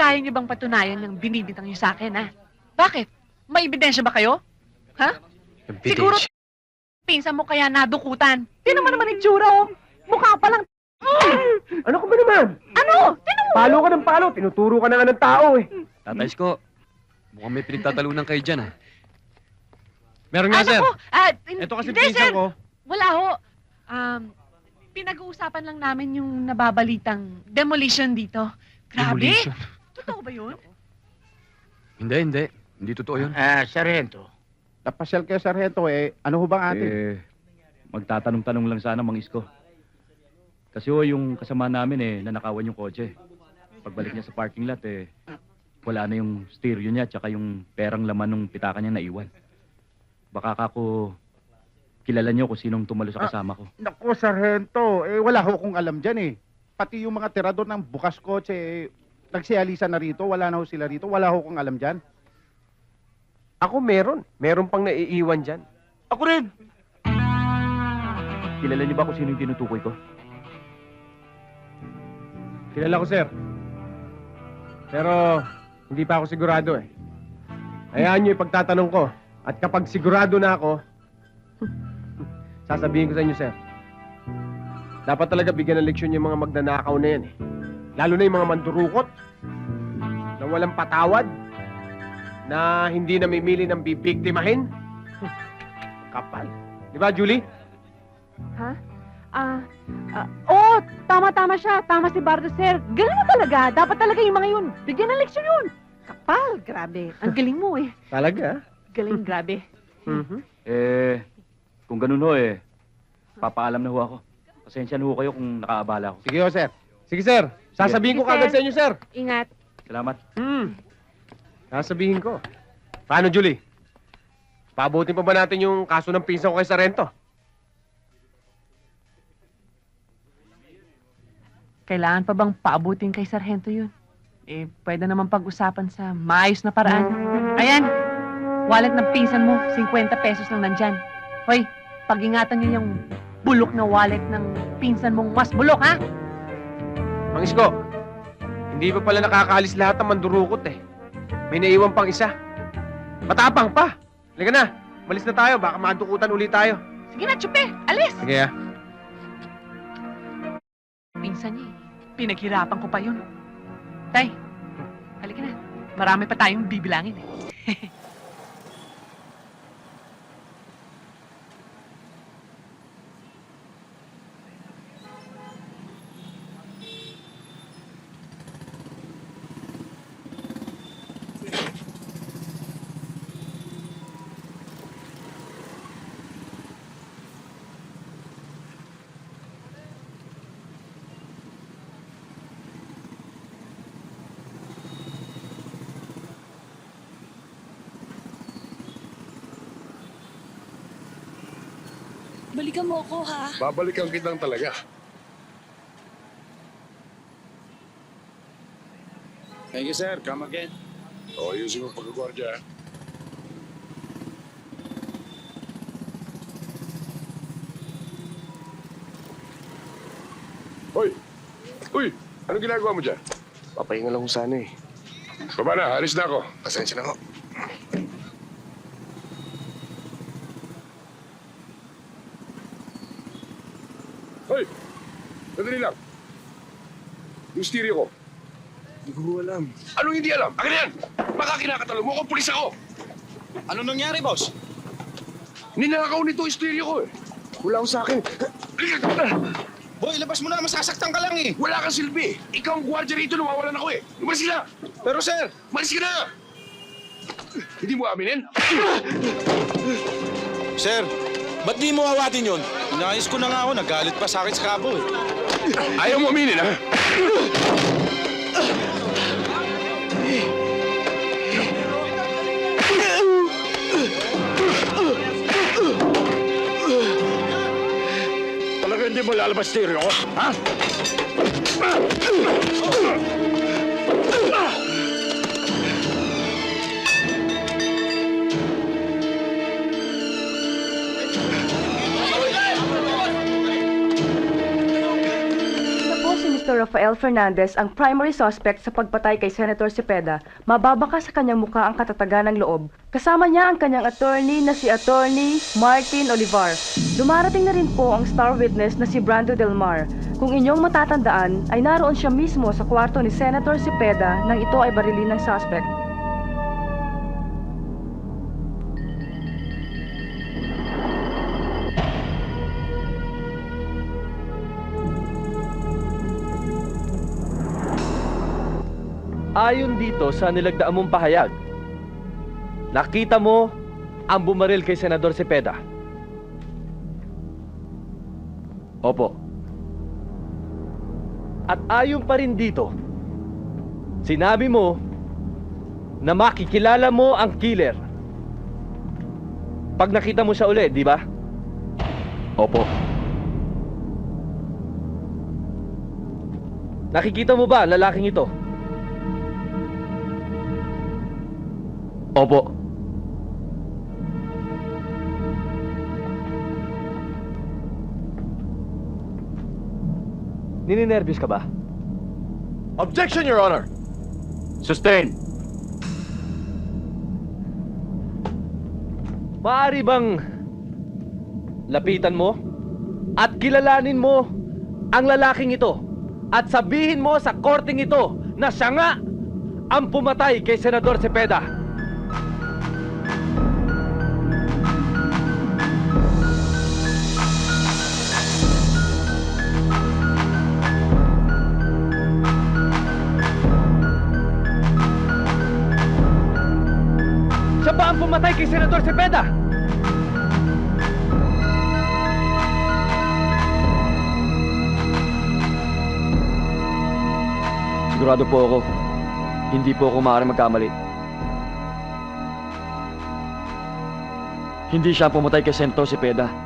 kaya niyo bang patunayan yung binibitang niyo sa akin, ha? Bakit? May ebidensya ba kayo? Ha? Siguro pinsan mo kaya nadukutan. Tinan mo naman itsura, oh. Mukha pa lang. Ano ka ba naman? Ano? Tinan mo. Palo ka ng palo, tinuturo ka na nga ng tao eh. Tatay Isko, mukhang may pinagtatalunan kayo dyan, ha? Meron nga, Ano sir. ko? Ito kasi hindi, pinsan sir. ko. Wala ho. Pinag-uusapan lang namin yung nababalitang demolition dito. Grabe. Demolition. Totoo ba yun? Hindi. Hindi totoo yun. Sargento. Napasyal kayo, Sargento eh. Ano ho bang atin? Magtatanong-tanong lang sana, Mang Isko. Kasi yung kasama namin nanakawan yung kotse. Pagbalik niya sa parking lot wala na yung stereo niya tsaka yung perang laman ng pitaka niya naiwan. Baka kako kilala niyo kung sinong tumalo sa kasama ko. Naku, Sargento, wala ho kong alam dyan eh. Pati yung mga tirador ng bukas kotse, nagsialisa na rito, wala na ho sila rito, wala ho kong alam dyan. Ako meron. Meron pang naiiwan dyan. Ako rin. Kilala niyo ba kung sino yung tinutukoy ko? Kilala ko, sir. Pero hindi pa ako sigurado eh. Hayaan niyo ipagtatanong ko. At kapag sigurado na ako, sasabihin ko sa inyo, sir. Dapat talaga bigyan ng leksyon yung mga magnanakaw na yan eh. Lalo na yung mga mandurukot na walang patawad, na hindi namimili ng bibiktimahin. Kapal. Di ba, Julie? Ha? Tama siya. Tama si Bardo, sir. Galing mo talaga. Dapat talaga yung mga yun. Bigyan ng leksyon yun. Kapal, grabe. Ang galing mo eh. Talaga? Galing, grabe. Kung ganun ho papaalam na ho ako. Pasensya na ho kayo kung nakaabala ako. Sige ho, sir. Sige, sir. Sasabihin ko Sige, kagad sir. sa inyo, sir. Ingat. Salamat. Sasabihin ko. Paano, Julie? Paabutin pa ba natin yung kaso ng pinsan ko kay Sargento? Kailangan pa bang paabutin kay Sargento yun? Pwede naman pag-usapan sa maayos na paraan. Ayan, wallet ng pinsan mo, 50 pesos lang nandyan. Hoy, pag-ingatan niyo yung bulok na wallet ng pinsan mong mas bulok, ha? Mang Isko, hindi pa pala nakakaalis lahat ng mandurukot eh. May naiwan pang isa. Matapang pa. Halika na, malis na tayo, baka madukutan ulit tayo. Sige na, tsupe, alis! Sige ah. Pinsan niya, pinaghirapan ko pa yun. Tay, halika na. Marami pa tayong bibilangin eh. Balikan mo ako, ha? Babalikan kitang talaga. Thank you, sir. Come again. O, ayusin mo pagkagwardya. Hoy! Uy! Anong ginagawa mo dyan? Papahinga lang ko sana eh. Baba na, alis na ako. Pasensya na ako. Hoy! Sandali lang. Yung stereo ko. Hindi ko alam. Anong hindi alam? Akin na yan! Baka kinakatalo mo ako, pulis ako! Ano nangyari, boss? Ninakaw nito yung stereo ko eh. Wala ko sa akin. Boy, labas mo na. Masasaktan ka lang eh. Wala kang silbi. Ikaw ang gwardiya rito, nawawalan ako eh. Umalis ka na! Pero, sir, Umalis ka na! Hindi mo aminin? Sir, ba't di mo awatin yun? Inayos ko na nga ako. Nagalit pa sa akin sa kabo eh. Ayaw mo aminin, ha? Talaga hindi mo lalabas stereo ko, ha? Ito po si Mr. Rafael Fernandez ang primary suspect sa pagpatay kay Senator Cepeda, mababaka sa kanyang mukha ang katatagan ng loob. Kasama niya ang kanyang attorney na si Attorney Martin Olivar. Dumarating na rin po ang star witness na si Brando Del Mar. Kung inyong matatandaan, ay naroon siya mismo sa kwarto ni Senator Cepeda nang ito ay barilin ng suspect. Ayon dito sa nilagdaan mong pahayag, nakita mo ang bumaril kay Senador Cepeda. Opo. At ayon pa rin dito, sinabi mo na makikilala mo ang killer pag nakita mo siya uli, di ba? Opo. Nakikita mo ba ang lalaking ito? Opo. Nininervyos ka ba? Objection, Your Honor! Sustain. Maaari bang lapitan mo at kilalanin mo ang lalaking ito at sabihin mo sa korteng ito na siya nga ang pumatay kay Senador Cepeda? Siya ba ang pumatay kay Senador Cepeda? Sigurado po ako, hindi po ako maaaring magkamali. Hindi siya ang pumatay kay Senador Cepeda.